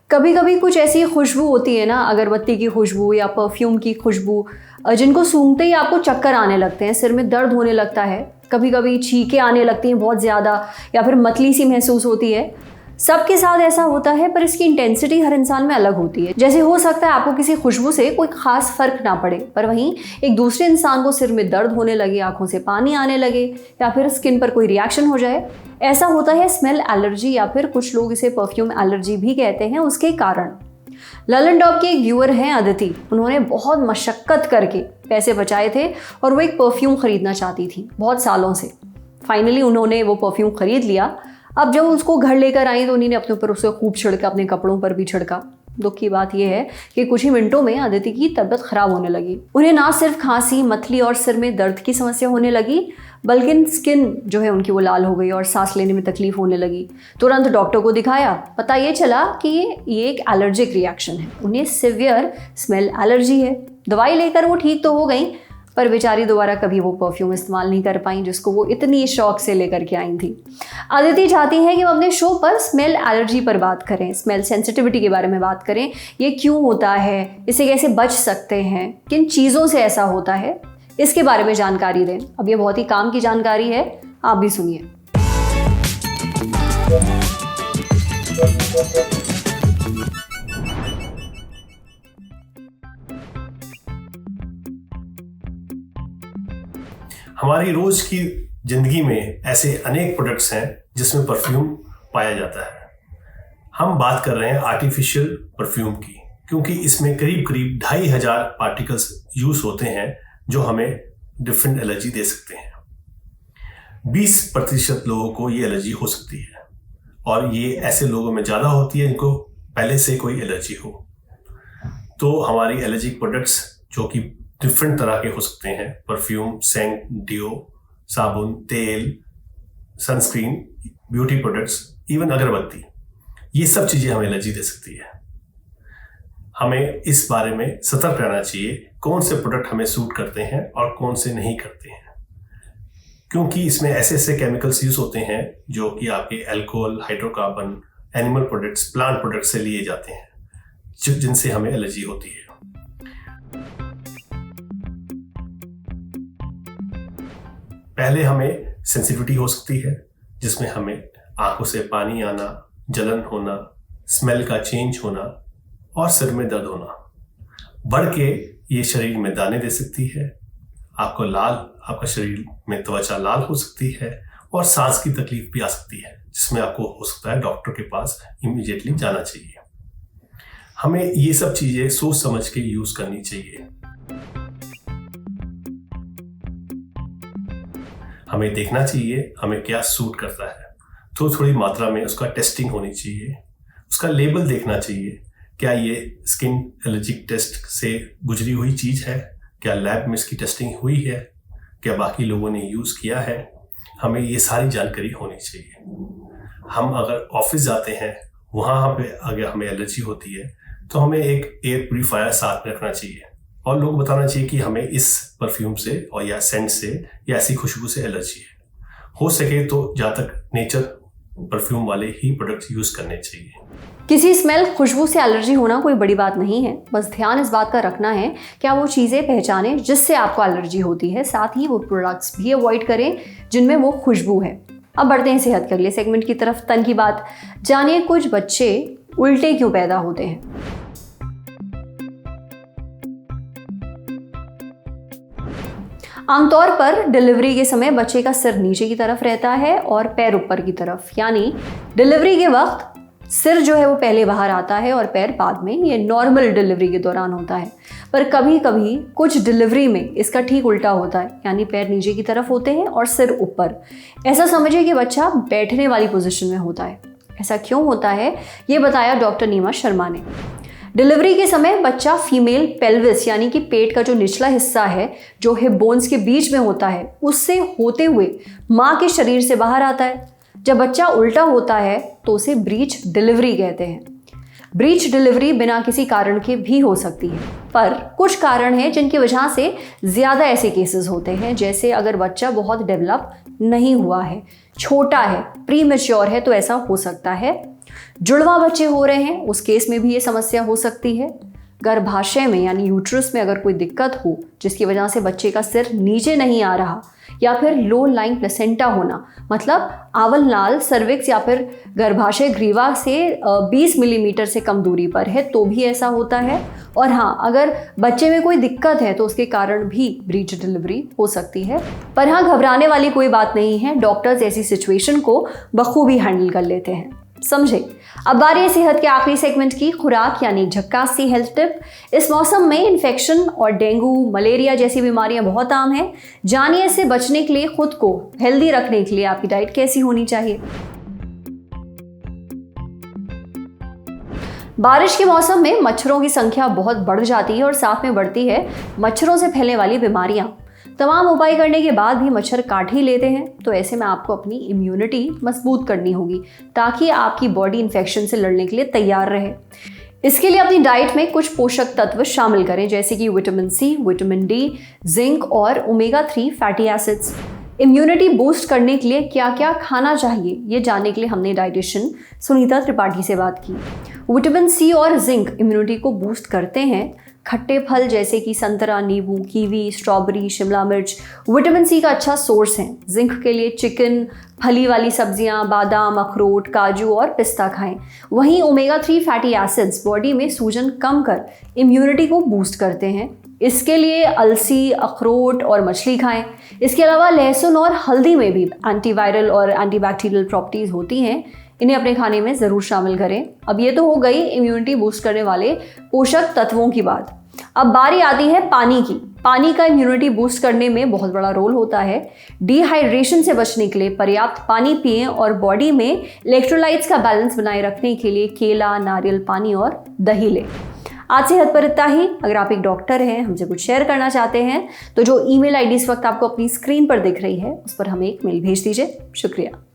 कभी कभी कुछ ऐसी खुशबू होती है ना, अगरबत्ती की खुशबू या परफ्यूम की खुशबू, जिनको सूंघते ही आपको चक्कर आने लगते हैं, सिर में दर्द होने लगता है, कभी कभी छींकें आने लगती हैं बहुत ज़्यादा, या फिर मतली सी महसूस होती है। सबके साथ ऐसा होता है, पर इसकी इंटेंसिटी हर इंसान में अलग होती है। जैसे हो सकता है आपको किसी खुशबू से कोई खास फर्क ना पड़े, पर वहीं एक दूसरे इंसान को सिर में दर्द होने लगे, आंखों से पानी आने लगे, या फिर स्किन पर कोई रिएक्शन हो जाए। ऐसा होता है स्मेल एलर्जी, या फिर कुछ लोग इसे परफ्यूम एलर्जी भी कहते हैं, उसके कारण। ललन डॉब के एक व्यूअर हैं अदिति। उन्होंने बहुत मशक्कत करके पैसे बचाए थे और वो एक परफ्यूम खरीदना चाहती थी बहुत सालों से। फाइनली उन्होंने वो परफ्यूम खरीद लिया। अब जब उसको घर लेकर आई तो उन्होंने अपने ऊपर उसे खूब छिड़का, अपने कपड़ों पर भी छिड़का। दुख की बात यह है कि कुछ ही मिनटों में अदिति की तबीयत खराब होने लगी। उन्हें ना सिर्फ खांसी, मतली और सिर में दर्द की समस्या होने लगी, बल्कि स्किन जो है उनकी वो लाल हो गई और सांस लेने में तकलीफ होने लगी। तुरंत डॉक्टर को दिखाया। पता ये चला कि ये एक एलर्जिक रिएक्शन है, उन्हें सिवियर स्मेल एलर्जी है। दवाई लेकर वो ठीक तो हो गई, पर बेचारी दोबारा कभी वो परफ्यूम इस्तेमाल नहीं कर पाई जिसको वो इतनी शौक से लेकर के आई थी। अदिति चाहती हैं कि हम अपने शो पर स्मेल एलर्जी पर बात करें, स्मेल सेंसिटिविटी के बारे में बात करें। ये क्यों होता है, इसे कैसे बच सकते हैं, किन चीज़ों से ऐसा होता है, इसके बारे में जानकारी दें। अब ये बहुत ही काम की जानकारी है, आप भी सुनिए। हमारी रोज की जिंदगी में ऐसे अनेक प्रोडक्ट्स हैं जिसमें परफ्यूम पाया जाता है। हम बात कर रहे हैं आर्टिफिशियल परफ्यूम की, क्योंकि इसमें करीब करीब 2500 पार्टिकल्स यूज होते हैं जो हमें डिफरेंट एलर्जी दे सकते हैं। 20% लोगों को ये एलर्जी हो सकती है, और ये ऐसे लोगों में ज़्यादा होती है जिनको पहले से कोई एलर्जी हो। तो हमारी एलर्जिक प्रोडक्ट्स जो कि डिफरेंट तरह के हो सकते हैं, परफ्यूम, सेंट, डिओ, साबुन, तेल, सनस्क्रीन, ब्यूटी प्रोडक्ट्स, इवन अगरबत्ती, ये सब चीज़ें हमें एलर्जी दे सकती है। हमें इस बारे में सतर्क रहना चाहिए कौन से प्रोडक्ट हमें सूट करते हैं और कौन से नहीं करते हैं, क्योंकि इसमें ऐसे ऐसे केमिकल्स यूज होते हैं जो कि आपके alcohol, hydrocarbon, animal products, plant products से लिए जाते हैं जिनसे हमें एलर्जी होती है। पहले हमें सेंसिटिविटी हो सकती है, जिसमें हमें आंखों से पानी आना, जलन होना, स्मेल का चेंज होना और सिर में दर्द होना। बढ़ के ये शरीर में दाने दे सकती है, आपका शरीर में त्वचा लाल हो सकती है, और सांस की तकलीफ भी आ सकती है, जिसमें आपको हो सकता है डॉक्टर के पास इमीडिएटली जाना चाहिए। हमें ये सब चीजें सोच समझ के यूज करनी चाहिए। हमें देखना चाहिए हमें क्या सूट करता है, तो थोड़ी मात्रा में उसका टेस्टिंग होनी चाहिए, उसका लेबल देखना चाहिए, क्या ये स्किन एलर्जिक टेस्ट से गुजरी हुई चीज़ है, क्या लैब में इसकी टेस्टिंग हुई है, क्या बाकी लोगों ने यूज़ किया है। हमें ये सारी जानकारी होनी चाहिए। हम अगर ऑफिस जाते हैं, वहाँ पे अगर हमें एलर्जी होती है तो हमें एक एयर प्यूरीफायर साथ में रखना चाहिए, और लोग बताना चाहिए कि हमें इस परफ्यूम से और या सेंट से या ऐसी खुशबू से एलर्जी है। हो सके तो जहाँ तक नेचर परफ्यूम वाले ही प्रोडक्ट्स यूज करने चाहिए। किसी स्मेल, खुशबू से एलर्जी होना कोई बड़ी बात नहीं है। बस ध्यान इस बात का रखना है कि आप वो चीज़ें पहचानें जिससे आपको एलर्जी होती है, साथ ही वो प्रोडक्ट्स भी अवॉइड करें जिनमें वो खुशबू है। अब बढ़ते हैं सेहत के अगले सेगमेंट की तरफ। तन की बात जानिए, कुछ बच्चे उल्टे क्यों पैदा होते हैं। आमतौर पर डिलीवरी के समय बच्चे का सिर नीचे की तरफ रहता है और पैर ऊपर की तरफ, यानी डिलीवरी के वक्त सिर जो है वो पहले बाहर आता है और पैर बाद में। ये नॉर्मल डिलीवरी के दौरान होता है, पर कभी कभी कुछ डिलीवरी में इसका ठीक उल्टा होता है, यानी पैर नीचे की तरफ होते हैं और सिर ऊपर। ऐसा समझिए कि बच्चा बैठने वाली पोजीशन में होता है। ऐसा क्यों होता है, ये बताया डॉक्टर नीमा शर्मा ने। डिलीवरी के समय बच्चा फीमेल पेल्विस यानी कि पेट का जो निचला हिस्सा है, जो हिप बोन्स के बीच में होता है, उससे होते हुए माँ के शरीर से बाहर आता है। जब बच्चा उल्टा होता है तो उसे ब्रीच डिलीवरी कहते हैं। ब्रीच डिलीवरी बिना किसी कारण के भी हो सकती है, पर कुछ कारण हैं जिनकी वजह से ज़्यादा ऐसे केसेस होते हैं। जैसे अगर बच्चा बहुत डेवलप नहीं हुआ है, छोटा है, प्री मैच्योर है, तो ऐसा हो सकता है। जुड़वा बच्चे हो रहे हैं, उस केस में भी ये समस्या हो सकती है। गर्भाशय में यानी यूट्रस में अगर कोई दिक्कत हो जिसकी वजह से बच्चे का सिर नीचे नहीं आ रहा, या फिर लो लाइंग प्लेसेंटा होना, मतलब आवल नाल सर्विक्स या फिर गर्भाशय ग्रीवा से 20 मिलीमीटर से कम दूरी पर है, तो भी ऐसा होता है। और हाँ, अगर बच्चे में कोई दिक्कत है तो उसके कारण भी ब्रीच डिलीवरी हो सकती है। पर हाँ, घबराने वाली कोई बात नहीं है, डॉक्टर्स ऐसी सिचुएशन को बखूबी हैंडल कर लेते हैं। समझे। अब बारी है सेहत के आखिरी सेगमेंट की, खुराक यानी झक्कास सी हेल्थ टिप। इस मौसम में इन्फेक्शन और डेंगू, मलेरिया जैसी बीमारियां बहुत आम हैं। जानिए इससे बचने के लिए, खुद को हेल्दी रखने के लिए आपकी डाइट कैसी होनी चाहिए। बारिश के मौसम में मच्छरों की संख्या बहुत बढ़ जाती है और साथ में बढ़ती है मच्छरों से फैलने वाली बीमारियां। तमाम उपाय करने के बाद भी मच्छर काट ही लेते हैं, तो ऐसे में आपको अपनी इम्यूनिटी मजबूत करनी होगी ताकि आपकी बॉडी इन्फेक्शन से लड़ने के लिए तैयार रहे। इसके लिए अपनी डाइट में कुछ पोषक तत्व शामिल करें, जैसे कि vitamin C, vitamin D, zinc और omega 3 fatty acids. Immunity boost करने के लिए क्या क्या खाना चाहिए, ये जानने के लिए हमने डाइटिशियन सुनीता त्रिपाठी से बात की। विटामिन सी और जिंक इम्यूनिटी को बूस्ट करते हैं। खट्टे फल जैसे कि संतरा, नींबू, कीवी, स्ट्रॉबेरी, शिमला मिर्च विटामिन सी का अच्छा सोर्स हैं। जिंक के लिए चिकन, फली वाली सब्जियां, बादाम, अखरोट, काजू और पिस्ता खाएं। वहीं ओमेगा 3 फैटी एसिड्स बॉडी में सूजन कम कर इम्यूनिटी को बूस्ट करते हैं। इसके लिए अलसी, अखरोट और मछली खाएं। इसके अलावा लहसुन और हल्दी में भी एंटीवायरल और एंटीबैक्टीरियल प्रॉपर्टीज होती हैं, इन्हें अपने खाने में ज़रूर शामिल करें। अब ये तो हो गई इम्यूनिटी बूस्ट करने वाले पोषक तत्वों की बात। अब बारी आती है पानी की। पानी का इम्यूनिटी बूस्ट करने में बहुत बड़ा रोल होता है। डिहाइड्रेशन से बचने के लिए पर्याप्त पानी पिएं और बॉडी में इलेक्ट्रोलाइट्स का बैलेंस बनाए रखने के लिए केला, नारियल पानी और दही लें। आज सेहत पर इतना ही। अगर आप एक डॉक्टर हैं, हमसे कुछ शेयर करना चाहते हैं, तो जो ईमेल आईडी इस वक्त आपको अपनी स्क्रीन पर दिख रही है उस पर हमें एक मेल भेज दीजिए। शुक्रिया।